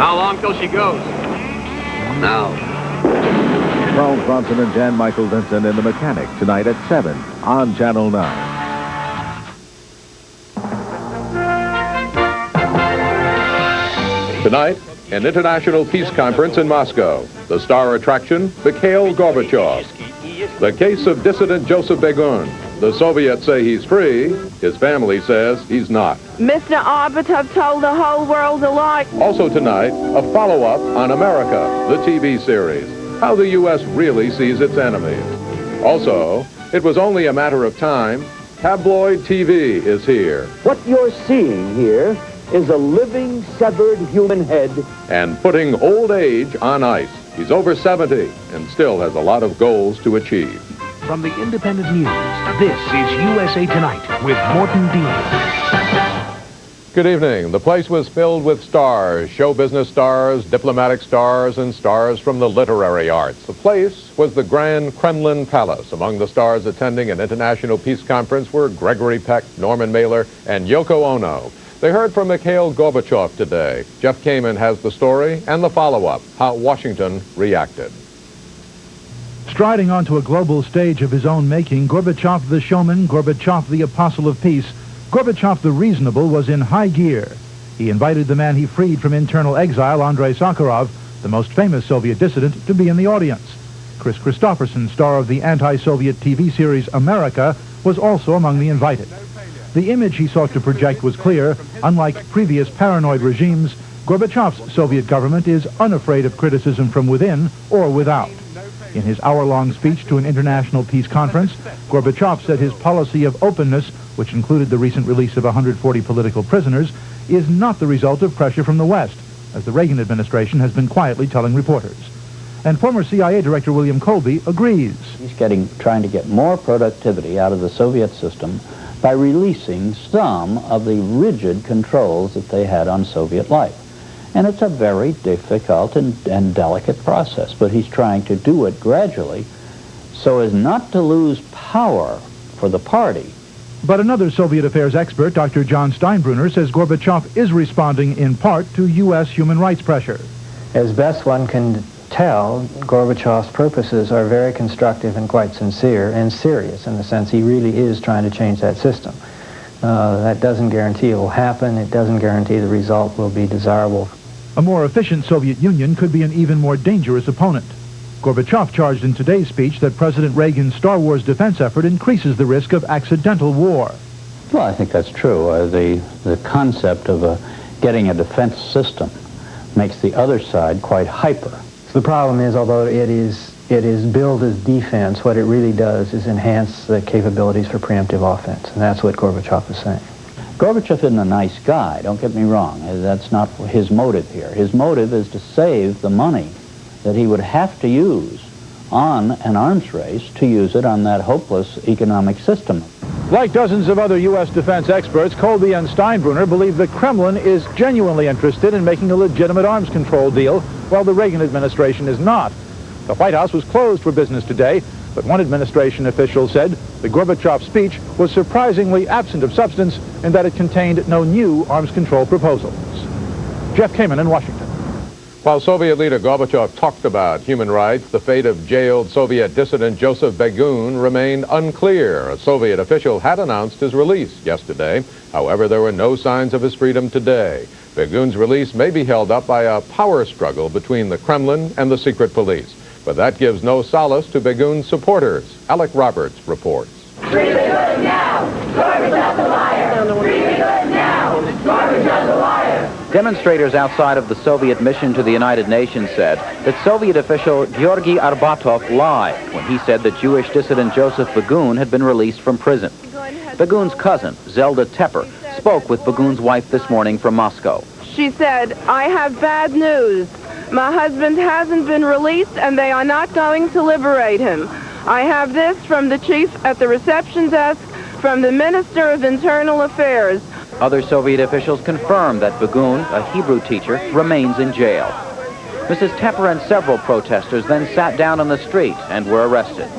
How long till she goes? Now. Charles Bronson and Jan Michael Vincent in The Mechanic tonight at 7 on Channel 9. Tonight, an international peace conference in Moscow. The star attraction, Mikhail Gorbachev. The case of dissident Joseph Begun. The Soviets say he's free. His family says he's not. Mr. Gorbachev told the whole world a lie. Also tonight, a follow-up on America, the TV series. How the U.S. really sees its enemies. Also, it was only a matter of time. Tabloid TV is here. What you're seeing here is a living, severed human head. And putting old age on ice. He's over 70 and still has a lot of goals to achieve. From the Independent News, this is USA Tonight with Morton Dean. Good evening. The place was filled with stars, show business stars, diplomatic stars, and stars from the literary arts. The place was the Grand Kremlin Palace. Among the stars attending an international peace conference were Gregory Peck, Norman Mailer, and Yoko Ono. They heard from Mikhail Gorbachev today. Jeff Kamen has the story and the follow-up, how Washington reacted. Striding onto a global stage of his own making, Gorbachev the showman, Gorbachev the apostle of peace, Gorbachev the reasonable was in high gear. He invited the man he freed from internal exile, Andrei Sakharov, the most famous Soviet dissident, to be in the audience. Chris Christopherson, star of the anti-Soviet TV series America, was also among the invited. The image he sought to project was clear. Unlike previous paranoid regimes, Gorbachev's Soviet government is unafraid of criticism from within or without. In his hour-long speech to an international peace conference, Gorbachev said his policy of openness, which included the recent release of 140 political prisoners, is not the result of pressure from the West, as the Reagan administration has been quietly telling reporters. And former CIA Director William Colby agrees. He's trying to get more productivity out of the Soviet system by releasing some of the rigid controls that they had on Soviet life. And it's a very difficult and delicate process, but he's trying to do it gradually so as not to lose power for the party. But another Soviet affairs expert, Dr. John Steinbrunner, says Gorbachev is responding in part to U.S. human rights pressure. As best one can tell, Gorbachev's purposes are very constructive and quite sincere and serious in the sense he really is trying to change that system. That doesn't guarantee it will happen. It doesn't guarantee the result will be desirable. A more efficient Soviet Union could be an even more dangerous opponent. Gorbachev charged in today's speech that President Reagan's Star Wars defense effort increases the risk of accidental war. Well, I think that's true. The concept of getting a defense system makes the other side quite hyper. So the problem is, although it is billed as defense, what it really does is enhance the capabilities for preemptive offense, and that's what Gorbachev is saying. Gorbachev isn't a nice guy, don't get me wrong. That's not his motive here. His motive is to save the money that he would have to use on an arms race to use it on that hopeless economic system. Like dozens of other U.S. defense experts, Colby and Steinbrunner believe the Kremlin is genuinely interested in making a legitimate arms control deal, while the Reagan administration is not. The White House was closed for business today, but one administration official said the Gorbachev speech was surprisingly absent of substance in that it contained no new arms control proposals. Jeff Kamen in Washington. While Soviet leader Gorbachev talked about human rights, the fate of jailed Soviet dissident Joseph Begun remained unclear. A Soviet official had announced his release yesterday. However, there were no signs of his freedom today. Begun's release may be held up by a power struggle between the Kremlin and the secret police. But that gives no solace to Begun's supporters. Alec Roberts reports. Free the good now! Gorbachev's a liar! Free the good now! Gorbachev's a liar! Demonstrators outside of the Soviet mission to the United Nations said that Soviet official Georgy Arbatov lied when he said that Jewish dissident Joseph Begun had been released from prison. Begun's cousin, Zelda Tepper, spoke with Begun's wife this morning from Moscow. She said, "I have bad news. My husband hasn't been released, and they are not going to liberate him. I have this from the chief at the reception desk, from the Minister of Internal Affairs." Other Soviet officials confirmed that Begun, a Hebrew teacher, remains in jail. Mrs. Tepper and several protesters then sat down on the street and were arrested.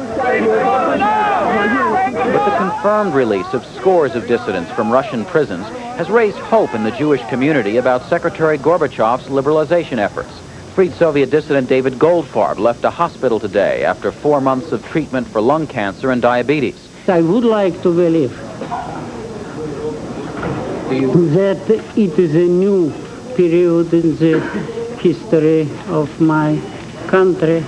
With the confirmed release of scores of dissidents from Russian prisons, has raised hope in the Jewish community about Secretary Gorbachev's liberalization efforts. Freed Soviet dissident David Goldfarb left a hospital today after 4 months of treatment for lung cancer and diabetes. I would like to believe that it is a new period in the history of my country.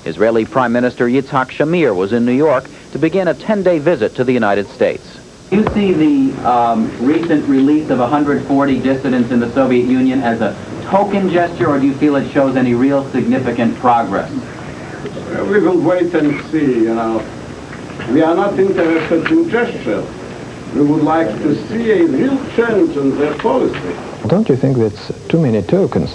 Israeli Prime Minister Yitzhak Shamir was in New York to begin a 10-day visit to the United States. You see the recent release of 140 dissidents in the Soviet Union as a token gesture, or do you feel it shows any real significant progress? We will wait and see, you know. We are not interested in gesture. We would like to see a real change in their policy. Don't you think that's too many tokens?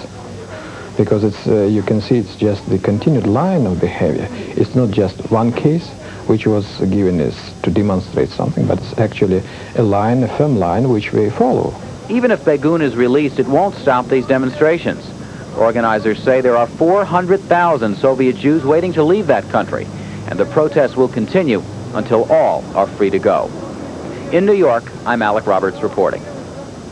Because it's, you can see it's just the continued line of behavior. It's not just one case which was given is to demonstrate something, but it's actually a line, a firm line, which we follow. Even if Begun is released, it won't stop these demonstrations. Organizers say there are 400,000 Soviet Jews waiting to leave that country, and the protests will continue until all are free to go. In New York, I'm Alec Roberts reporting.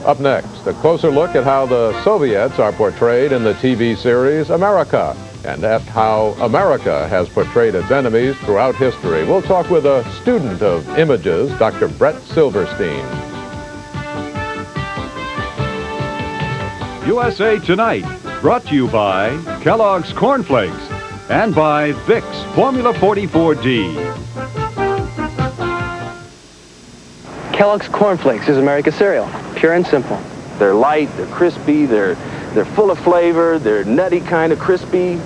Up next, a closer look at how the Soviets are portrayed in the TV series America, and at how America has portrayed its enemies throughout history. We'll talk with a student of images, Dr. Brett Silverstein. USA Tonight, brought to you by Kellogg's Corn Flakes and by Vicks Formula 44D. Kellogg's Corn Flakes is America's cereal, pure and simple. They're light, they're crispy, they're full of flavor, they're nutty kind of crispy,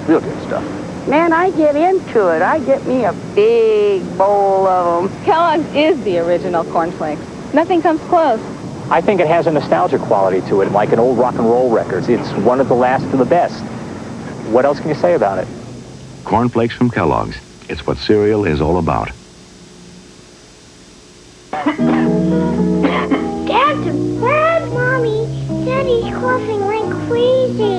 real good stuff. Man, I get into it. I get me a big bowl of them. Kellogg's is the original Corn Flakes. Nothing comes close. I think it has a nostalgia quality to it, like an old rock and roll record. It's one of the last of the best. What else can you say about it? Corn Flakes from Kellogg's. It's what cereal is all about. Dad, Mommy said he's coughing like crazy.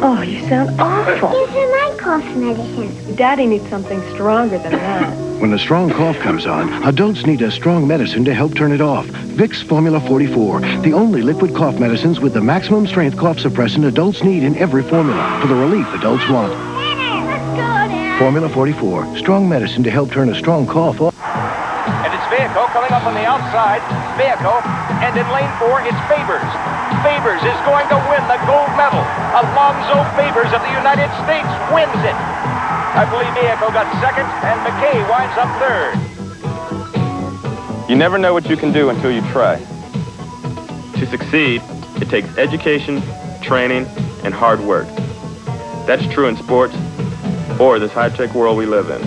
Oh, you sound awful. Give him my cough medicine. Daddy needs something stronger than that. When a strong cough comes on, adults need a strong medicine to help turn it off. Vicks Formula 44, the only liquid cough medicines with the maximum strength cough suppressant adults need in every formula for the relief adults want. Let's go, Dad. Formula 44, strong medicine to help turn a strong cough off. And it's Viejo coming up on the outside. Viejo, and in lane 4, it's Favors. Favors is going to win the gold medal. Alonzo Favors of the United States wins it. I believe Viejo got second, and McKay winds up third. You never know what you can do until you try. To succeed, it takes education, training, and hard work. That's true in sports or this high-tech world we live in.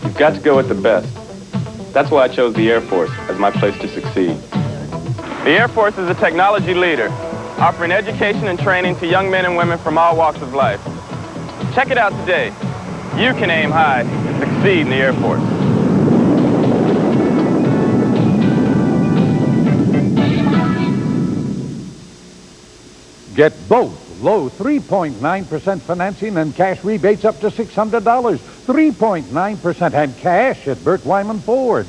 You've got to go with the best. That's why I chose the Air Force as my place to succeed. The Air Force is a technology leader, offering education and training to young men and women from all walks of life. Check it out today. You can aim high and succeed in the Air Force. Get both low 3.9% financing and cash rebates up to $600. 3.9% and cash at Burt Wyman Ford.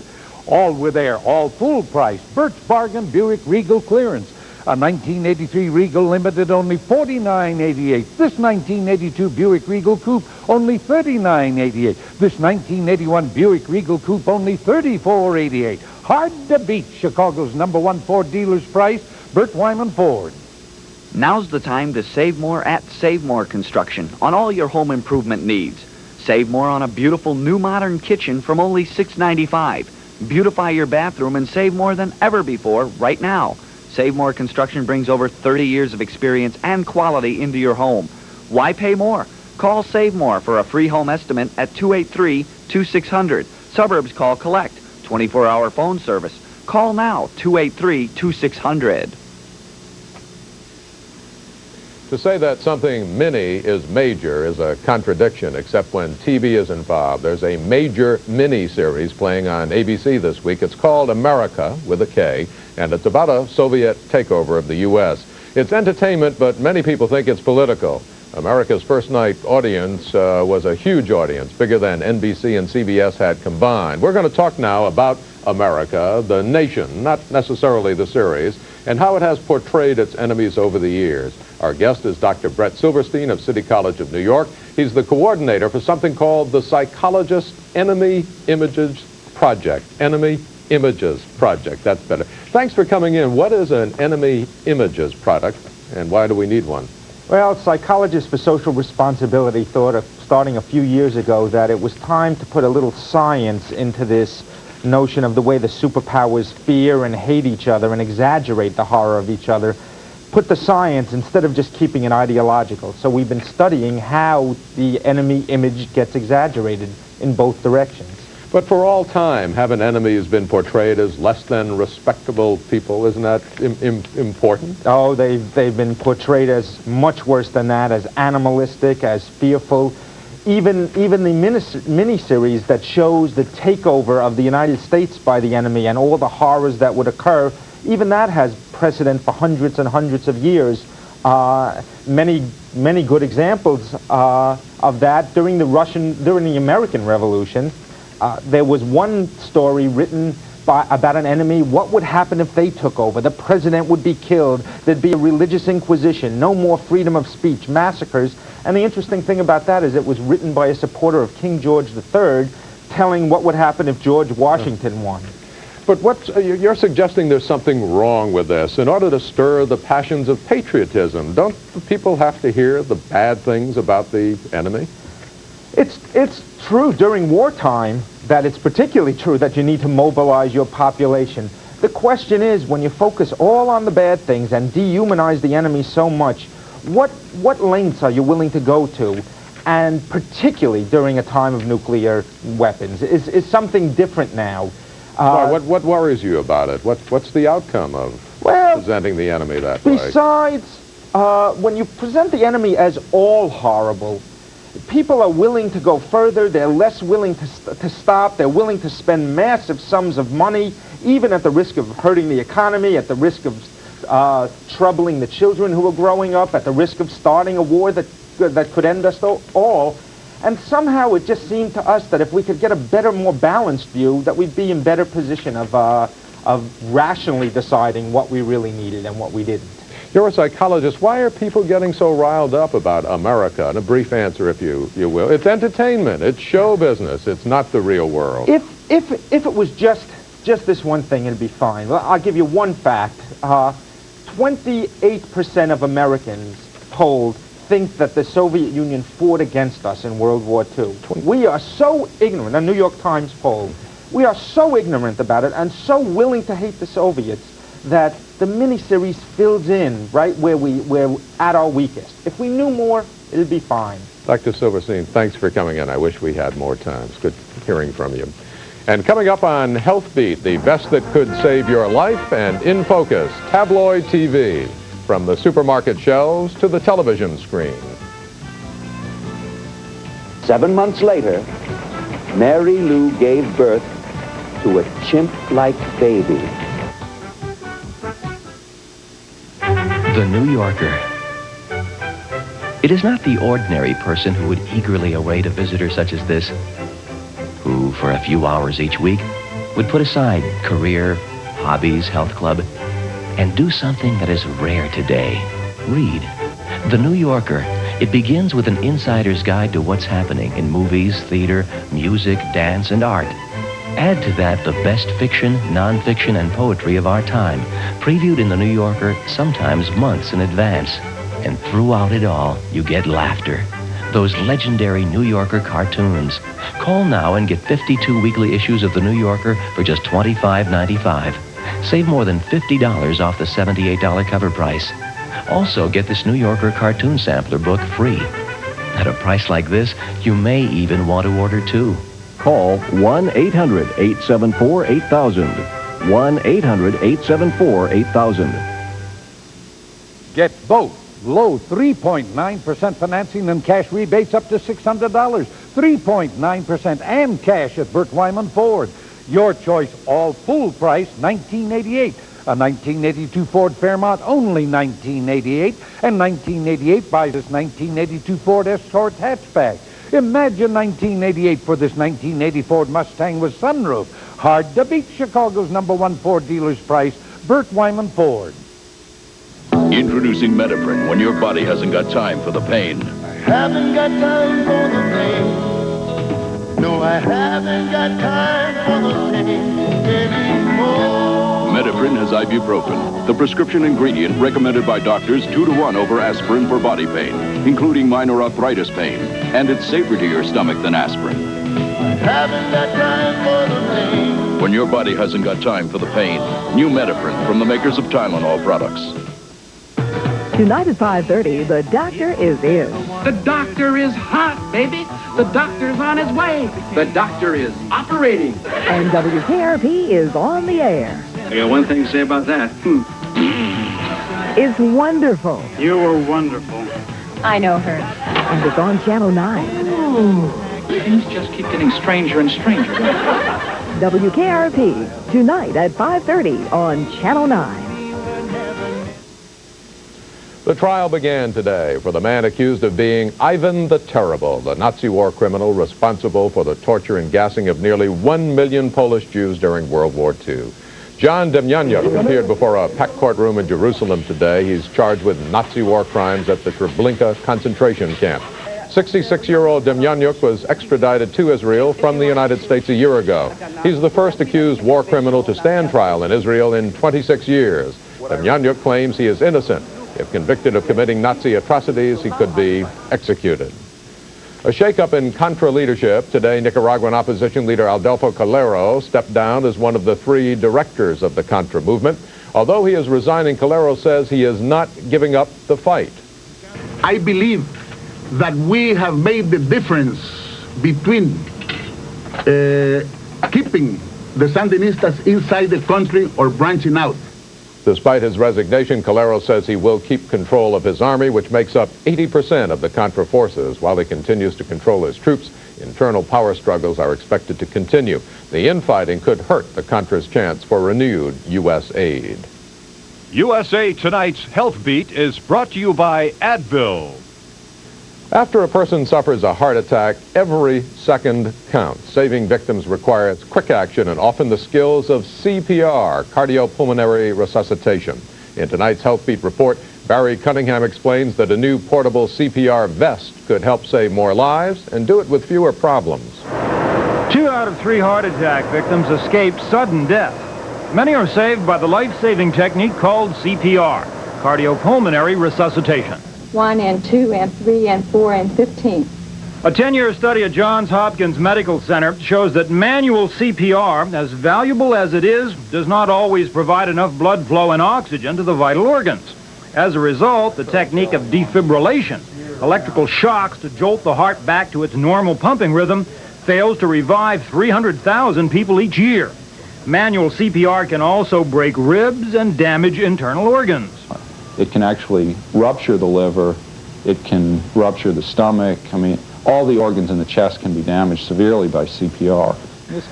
All with their all full price Burt's Bargain Buick Regal clearance. A 1983 Regal Limited only $49.88. This 1982 Buick Regal Coupe only $39.88. This 1981 Buick Regal Coupe only $34.88. Hard to beat Chicago's #1 Ford dealer's price, Burt Wyman Ford. Now's the time to save more at Save More Construction on all your home improvement needs. Save more on a beautiful new modern kitchen from only $6.95. Beautify your bathroom and save more than ever before right now. Save More Construction brings over 30 years of experience and quality into your home. Why pay more? Call Save More for a free home estimate at 283-2600. Suburbs call Collect. 24-hour phone service. Call now, 283-2600. To say that something mini is major is a contradiction, except when TV is involved. There's a major mini-series playing on ABC this week. It's called America, with a K, and it's about a Soviet takeover of the U.S. It's entertainment, but many people think it's political. America's first night audience was a huge audience, bigger than NBC and CBS had combined. We're going to talk now about America, the nation, not necessarily the series, and how it has portrayed its enemies over the years. Our guest is Dr. Brett Silverstein of City College of New York. He's the coordinator for something called the Psychologist Enemy Images Project. Enemy Images Project, that's better. Thanks for coming in. What is an Enemy Images product, and why do we need one? Well, Psychologists for Social Responsibility thought of starting a few years ago that it was time to put a little science into this notion of the way the superpowers fear and hate each other and exaggerate the horror of each other. Put the science instead of just keeping it ideological. So we've been studying how the enemy image gets exaggerated in both directions. But for all time, haven't enemies been portrayed as less than respectable people? Isn't that important? Oh, they've been portrayed as much worse than that, as animalistic, as fearful. Even the miniseries that shows the takeover of the United States by the enemy and all the horrors that would occur, even that has precedent for hundreds and hundreds of years. Many good examples of that during the American Revolution. There was one story written about an enemy. What would happen if they took over? The president would be killed. There'd be a religious inquisition. No more freedom of speech. Massacres. And the interesting thing about that is it was written by a supporter of King George III, telling what would happen if George Washington won. But you're suggesting there's something wrong with this. In order to stir the passions of patriotism, don't the people have to hear the bad things about the enemy? It's true during wartime that it's particularly true that you need to mobilize your population. The question is, when you focus all on the bad things and dehumanize the enemy so much, what lengths are you willing to go to? And particularly during a time of nuclear weapons. Is something different now. What worries you about it? What's the outcome of presenting the enemy that way? Besides, when you present the enemy as all horrible, people are willing to go further. They're less willing to stop. They're willing to spend massive sums of money, even at the risk of hurting the economy, at the risk of troubling the children who are growing up, at the risk of starting a war that could end us all. And somehow it just seemed to us that if we could get a better, more balanced view, that we'd be in better position of rationally deciding what we really needed and what we didn't. You're a psychologist. Why are people getting so riled up about America? And a brief answer, if you will. It's entertainment. It's show business. It's not the real world. If it was just this one thing, it'd be fine. Well, I'll give you one fact. 28% of Americans polled think that the Soviet Union fought against us in World War II. We are so ignorant. A New York Times poll. We are so ignorant about it and so willing to hate the Soviets that the miniseries fills in right where we're at our weakest. If we knew more, it'd be fine. Dr. Silverstein, thanks for coming in. I wish we had more time. It's good hearing from you. And coming up on Health Beat, the best that could save your life, and In Focus, Tabloid TV, from the supermarket shelves to the television screen. 7 months later, Mary Lou gave birth to a chimp-like baby. The New Yorker. It is not the ordinary person who would eagerly await a visitor such as this, who, for a few hours each week, would put aside career, hobbies, health club, and do something that is rare today. Read. The New Yorker. It begins with an insider's guide to what's happening in movies, theater, music, dance, and art. Add to that the best fiction, nonfiction, and poetry of our time, previewed in The New Yorker sometimes months in advance. And throughout it all, you get laughter. Those legendary New Yorker cartoons. Call now and get 52 weekly issues of The New Yorker for just $25.95. Save more than $50 off the $78 cover price. Also, get this New Yorker cartoon sampler book free. At a price like this, you may even want to order two. Call 1-800-874-8000. 1-800-874-8000. Get both low 3.9% financing and cash rebates up to $600. 3.9% and cash at Burt Wyman Ford. Your choice, all full price, $19.88. A 1982 Ford Fairmont, only $1988. And 1988 buys this 1982 Ford Escort hatchback. Imagine 1988 for this 1980 Ford Mustang with sunroof. Hard to beat Chicago's #1 Ford dealer's price, Burt Wyman Ford. Introducing Metaprin when your body hasn't got time for the pain. Haven't got time for the pain. No, I haven't got time for the pain anymore. Metaprin has ibuprofen, the prescription ingredient recommended by doctors 2-to-1 over aspirin for body pain, including minor arthritis pain. And it's safer to your stomach than aspirin. Haven't got time for the pain. When your body hasn't got time for the pain, new Metaprin from the makers of Tylenol products. Tonight at 5:30, the doctor is in. The doctor is hot, baby. The doctor's on his way. The doctor is operating. And WKRP is on the air. I got one thing to say about that. It's wonderful. You were wonderful. I know her. And it's on Channel 9. Ooh, things just keep getting stranger and stranger. WKRP, tonight at 5:30 on Channel 9. The trial began today for the man accused of being Ivan the Terrible, the Nazi war criminal responsible for the torture and gassing of nearly 1 million Polish Jews during World War II. John Demjanjuk appeared before a packed courtroom in Jerusalem today. He's charged with Nazi war crimes at the Treblinka concentration camp. 66-year-old Demjanjuk was extradited to Israel from the United States a year ago. He's the first accused war criminal to stand trial in Israel in 26 years. Demjanjuk claims he is innocent. If convicted of committing Nazi atrocities, he could be executed. A shakeup in Contra leadership. Today, Nicaraguan opposition leader Adolfo Calero stepped down as one of the 3 directors of the Contra movement. Although he is resigning, Calero says he is not giving up the fight. I believe that we have made the difference between keeping the Sandinistas inside the country or branching out. Despite his resignation, Calero says he will keep control of his army, which makes up 80% of the Contra forces. While he continues to control his troops, internal power struggles are expected to continue. The infighting could hurt the Contra's chance for renewed U.S. aid. USA Tonight's Health Beat is brought to you by Advil. After a person suffers a heart attack, every second counts. Saving victims requires quick action and often the skills of CPR, cardiopulmonary resuscitation. In tonight's Health Beat report, Barry Cunningham explains that a new portable CPR vest could help save more lives and do it with fewer problems. 2 out of 3 heart attack victims escape sudden death. Many are saved by the life-saving technique called CPR, cardiopulmonary resuscitation. 1 and 2 and 3 and 4 and 15. A 10-year study at Johns Hopkins Medical Center shows that manual CPR, as valuable as it is, does not always provide enough blood flow and oxygen to the vital organs. As a result, the technique of defibrillation, electrical shocks to jolt the heart back to its normal pumping rhythm, fails to revive 300,000 people each year. Manual CPR can also break ribs and damage internal organs. It can actually rupture the liver. It can rupture the stomach. I mean, all the organs in the chest can be damaged severely by CPR.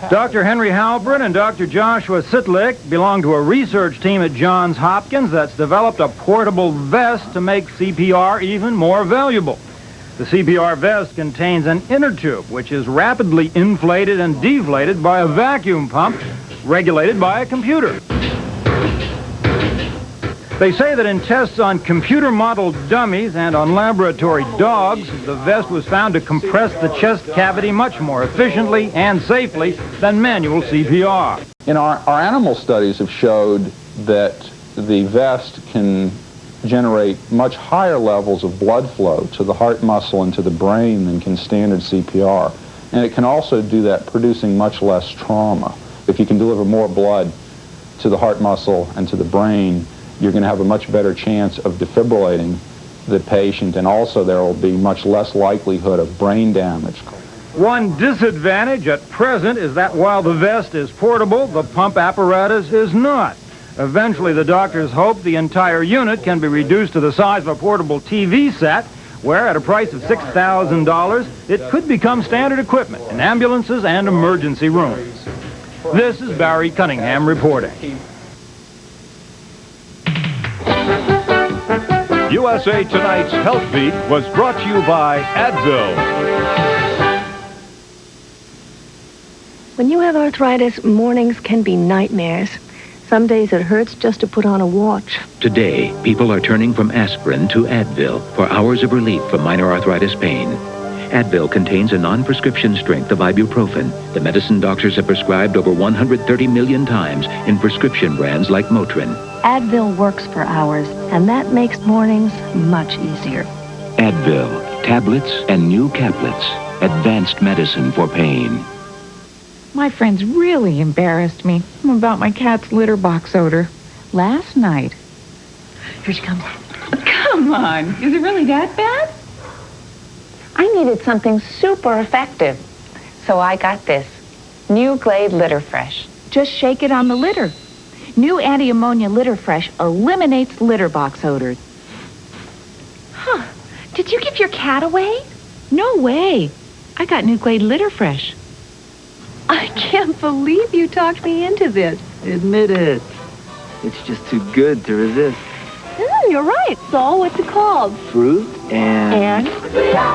Dr. Henry Halpern and Dr. Joshua Sitlick belong to a research team at Johns Hopkins that's developed a portable vest to make CPR even more valuable. The CPR vest contains an inner tube, which is rapidly inflated and deflated by a vacuum pump regulated by a computer. They say that in tests on computer-modeled dummies and on laboratory dogs, the vest was found to compress the chest cavity much more efficiently and safely than manual CPR. Our animal studies have showed that the vest can generate much higher levels of blood flow to the heart muscle and to the brain than can standard CPR. And it can also do that producing much less trauma. If you can deliver more blood to the heart muscle and to the brain, you're going to have a much better chance of defibrillating the patient, and also there will be much less likelihood of brain damage. One disadvantage at present is that while the vest is portable, the pump apparatus is not. Eventually, the doctors hope the entire unit can be reduced to the size of a portable TV set, where at a price of $6,000, it could become standard equipment in ambulances and emergency rooms. This is Barry Cunningham reporting. USA Tonight's Health Beat was brought to you by Advil. When you have arthritis, mornings can be nightmares. Some days it hurts just to put on a watch. Today, people are turning from aspirin to Advil for hours of relief from minor arthritis pain. Advil contains a non-prescription strength of ibuprofen, the medicine doctors have prescribed over 130 million times in prescription brands like Motrin. Advil works for hours, and that makes mornings much easier. Advil, tablets and new caplets, advanced medicine for pain. My friends really embarrassed me about my cat's litter box odor last night. Here she comes. Come on, is it really that bad? I needed something super effective, so I got this. New Glade Litter Fresh. Just shake it on the litter. New anti-ammonia Litter Fresh eliminates litter box odors. Huh. Did you give your cat away? No way. I got New Glade Litter Fresh. I can't believe you talked me into this. Admit it. It's just too good to resist. You're right. So, what's it called? Fruit and...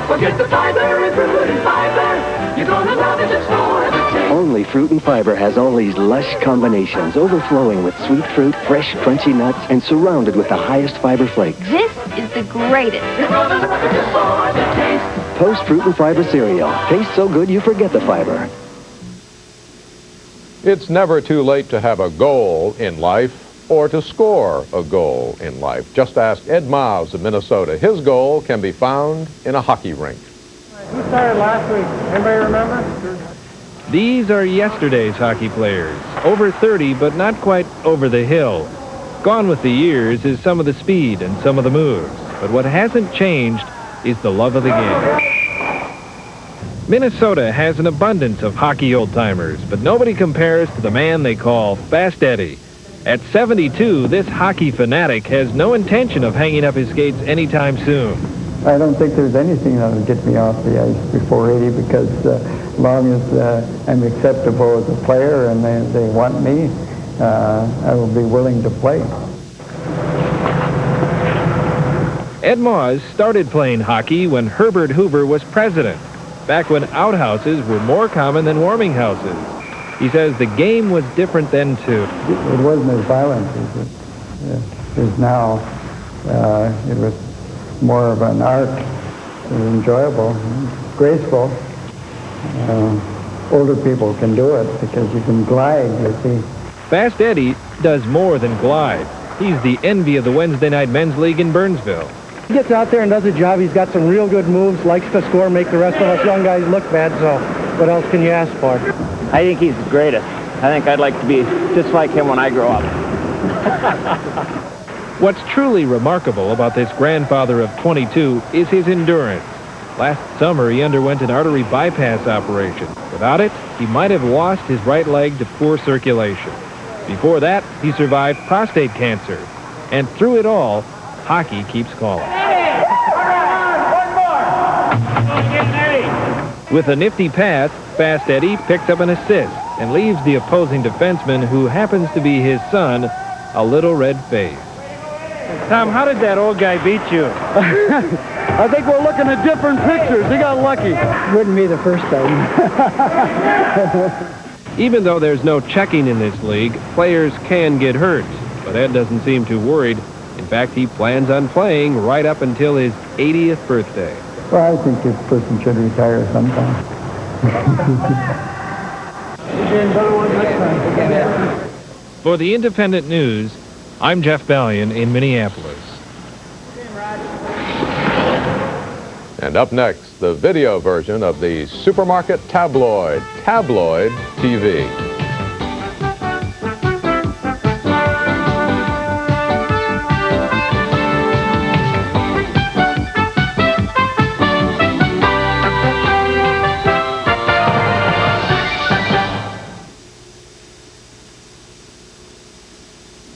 Forget the fiber in fruit and fiber. You're gonna love it, it's more than taste. Only Fruit and Fiber has all these lush combinations, overflowing with sweet fruit, fresh, crunchy nuts, and surrounded with the highest fiber flakes. This is the greatest. You're gonna love it, it's more than taste. Toast Fruit and Fiber cereal. Tastes so good you forget the fiber. It's never too late to have a goal in life or to score a goal in life. Just ask Ed Miles of Minnesota. His goal can be found in a hockey rink. Who started last week? Anybody remember? These are yesterday's hockey players. Over 30, but not quite over the hill. Gone with the years is some of the speed and some of the moves. But what hasn't changed is the love of the game. Minnesota has an abundance of hockey old-timers, but nobody compares to the man they call Fast Eddie. At 72, this hockey fanatic has no intention of hanging up his skates anytime soon. I don't think there's anything that will get me off the ice before 80 because as long as I'm acceptable as a player and they want me, I will be willing to play. Ed Moss started playing hockey when Herbert Hoover was president, back when outhouses were more common than warming houses. He says the game was different then, too. It wasn't as violent as it is now. It was more of an art. It was enjoyable, graceful. Older people can do it because you can glide, you see. Fast Eddie does more than glide. He's the envy of the Wednesday Night Men's League in Burnsville. He gets out there and does a job. He's got some real good moves, likes to score, make the rest of us young guys look bad, so what else can you ask for? I think he's the greatest. I think I'd like to be just like him when I grow up. What's truly remarkable about this grandfather of 22 is his endurance. Last summer, he underwent an artery bypass operation. Without it, he might have lost his right leg to poor circulation. Before that, he survived prostate cancer. And through it all, hockey keeps calling. With a nifty pass, Fast Eddie picks up an assist and leaves the opposing defenseman, who happens to be his son, a little red face. Tom, how did that old guy beat you? I think we're looking at different pictures. He got lucky. Wouldn't be the first time. Even though there's no checking in this league, players can get hurt. But Ed doesn't seem too worried. In fact, he plans on playing right up until his 80th birthday. Well, I think this person should retire sometime. For the Independent News, I'm Jeff Ballion in Minneapolis. And up next, the video version of the supermarket tabloid, Tabloid TV.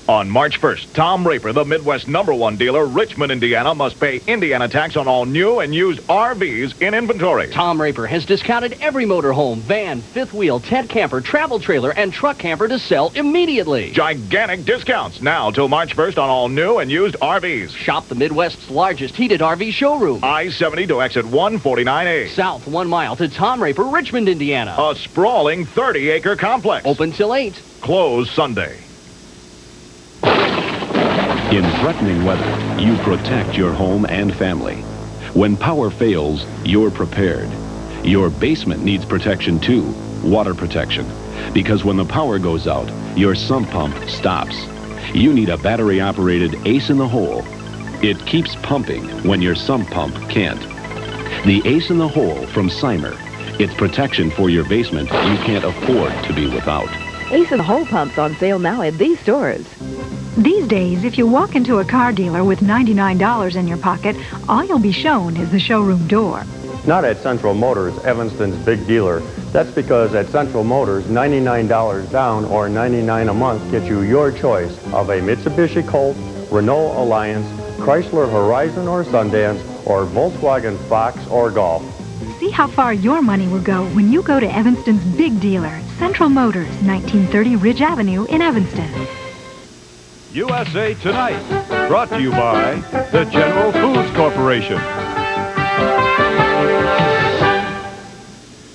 On March 1st, Tom Raper, the Midwest #1 dealer, Richmond, Indiana, must pay Indiana tax on all new and used RVs in inventory. Tom Raper has discounted every motorhome, van, fifth wheel, tent camper, travel trailer, and truck camper to sell immediately. Gigantic discounts now till March 1st on all new and used RVs. Shop the Midwest's largest heated RV showroom. I-70 to exit 149A. South 1 mile to Tom Raper, Richmond, Indiana. A sprawling 30-acre complex. Open till 8. Closed Sunday. In threatening weather, you protect your home and family. When power fails, you're prepared. Your basement needs protection too, water protection. Because when the power goes out, your sump pump stops. You need a battery-operated Ace in the Hole. It keeps pumping when your sump pump can't. The Ace in the Hole from Cymer. It's protection for your basement you can't afford to be without. Ace in the Hole pumps on sale now at these stores. These days, if you walk into a car dealer with $99 in your pocket, all you'll be shown is the showroom door. Not at Central Motors, Evanston's big dealer. That's because at Central Motors, $99 down or $99 a month gets you your choice of a Mitsubishi Colt, Renault Alliance, Chrysler Horizon or Sundance, or Volkswagen Fox or Golf. See how far your money will go when you go to Evanston's big dealer, Central Motors, 1930 Ridge Avenue in Evanston. USA Tonight, brought to you by the General Foods Corporation.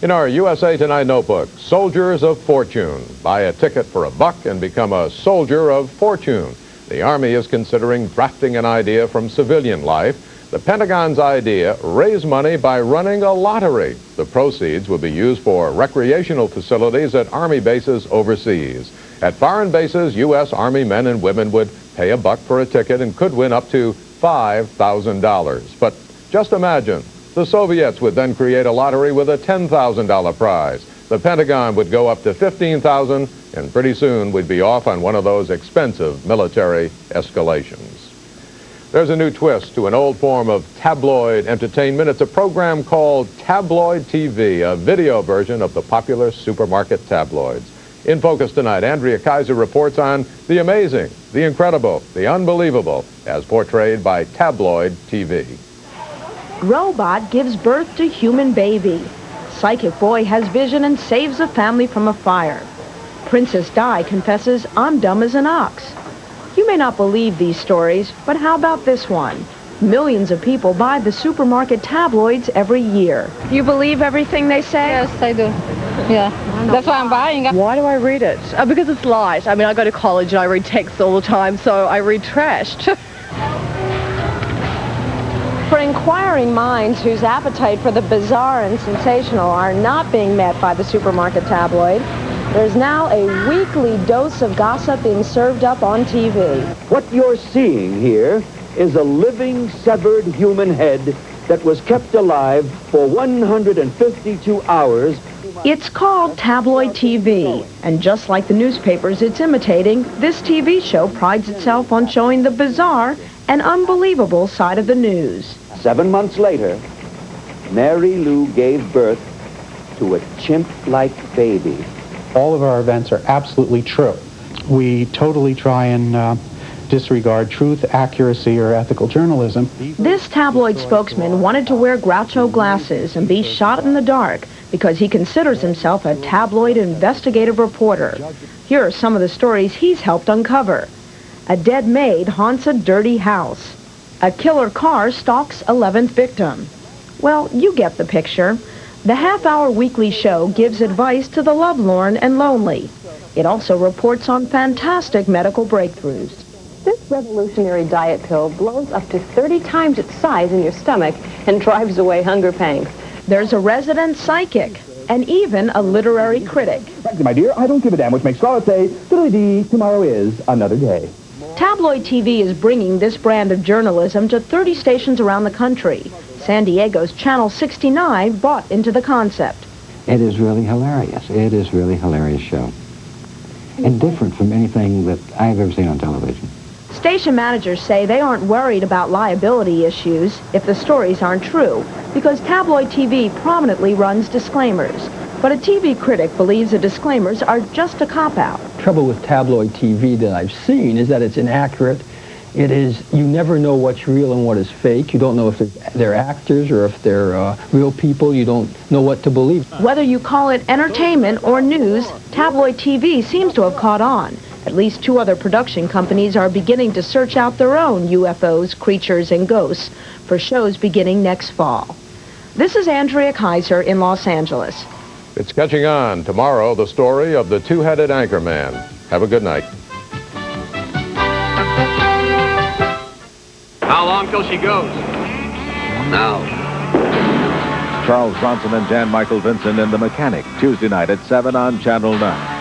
In our USA Tonight notebook, Soldiers of Fortune. Buy a ticket for $1 and become a soldier of fortune. The Army is considering drafting an idea from civilian life. The Pentagon's idea, raise money by running a lottery. The proceeds will be used for recreational facilities at Army bases overseas. At foreign bases, U.S. Army men and women would pay $1 for a ticket and could win up to $5,000. But just imagine, the Soviets would then create a lottery with a $10,000 prize. The Pentagon would go up to $15,000, and pretty soon we'd be off on one of those expensive military escalations. There's a new twist to an old form of tabloid entertainment. It's a program called Tabloid TV, a video version of the popular supermarket tabloids. In focus tonight, Andrea Kaiser reports on the amazing, the incredible, the unbelievable, as portrayed by Tabloid TV. Robot gives birth to human baby. Psychic boy has vision and saves a family from a fire. Princess Di confesses, I'm dumb as an ox. You may not believe these stories, but how about this one? Millions of people buy the supermarket tabloids every year. You believe everything they say? Yes, I do. Yeah, that's why I'm buying. Why do I read it? Because it's light. I mean, I go to college and I read texts all the time, so I read trash. For inquiring minds whose appetite for the bizarre and sensational are not being met by the supermarket tabloid, there's now a weekly dose of gossip being served up on TV. What you're seeing here is a living, severed human head that was kept alive for 152 hours. It's called Tabloid TV, and just like the newspapers it's imitating, this TV show prides itself on showing the bizarre and unbelievable side of the news. 7 months later, Mary Lou gave birth to a chimp-like baby. All of our events are absolutely true. We totally try and disregard truth, accuracy, or ethical journalism. This tabloid spokesman wanted to wear Groucho glasses and be shot in the dark because he considers himself a tabloid investigative reporter. Here are some of the stories he's helped uncover. A dead maid haunts a dirty house. A killer car stalks 11th victim. Well, you get the picture. The half-hour weekly show gives advice to the lovelorn and lonely. It also reports on fantastic medical breakthroughs. This revolutionary diet pill blows up to 30 times its size in your stomach and drives away hunger pangs. There's a resident psychic and even a literary critic. Frankly, my dear, I don't give a damn, which makes Scarlett say, "Diddly-dee, tomorrow is another day." Tabloid TV is bringing this brand of journalism to 30 stations around the country. San Diego's Channel 69 bought into the concept. It is really hilarious. It is really a hilarious show. And different from anything that I've ever seen on television. Station managers say they aren't worried about liability issues if the stories aren't true, because Tabloid TV prominently runs disclaimers. But a TV critic believes the disclaimers are just a cop-out. trouble with tabloid TV that I've seen is that it's inaccurate. It is, you never know what's real and what is fake. You don't know if they're actors or if they're real people. You don't know what to believe. Whether you call it entertainment or news, tabloid TV seems to have caught on. At least 2 other production companies are beginning to search out their own UFOs, creatures, and ghosts for shows beginning next fall. This is Andrea Kaiser in Los Angeles. It's catching on. Tomorrow, the story of the two-headed anchorman. Have a good night. How long till she goes? Now. Charles Bronson and Jan Michael Vincent in The Mechanic, Tuesday night at 7 on Channel 9.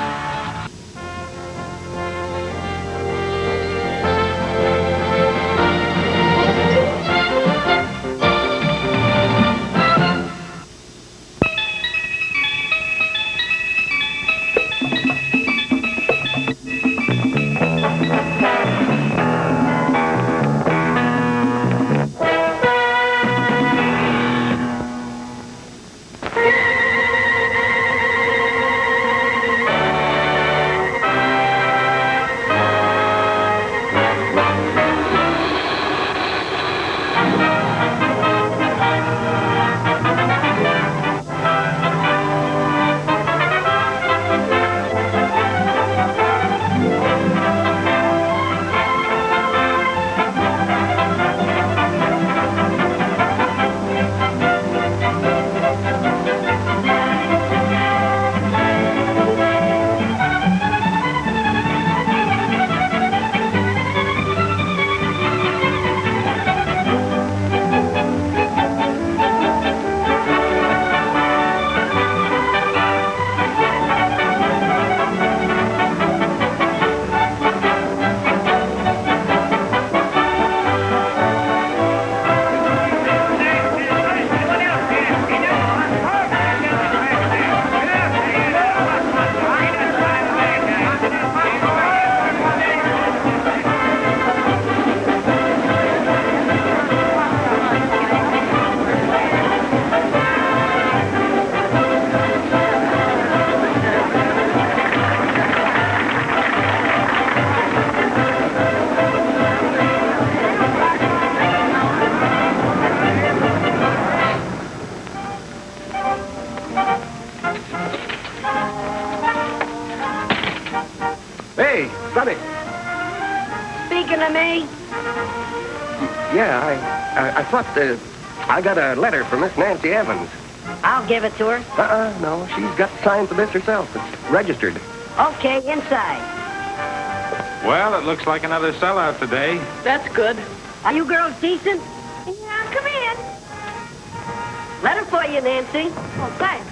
Hey, Sonny. Speaking of me? Yeah, I thought I got a letter from Miss Nancy Evans. I'll give it to her. No, she's got to sign for this herself. It's registered. Okay, inside. Well, it looks like another sellout today. That's good. Are you girls decent? Yeah, come in. Letter for you, Nancy. Oh, thanks.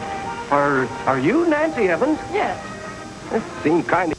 Are you Nancy Evans? Yes. It seemed kind of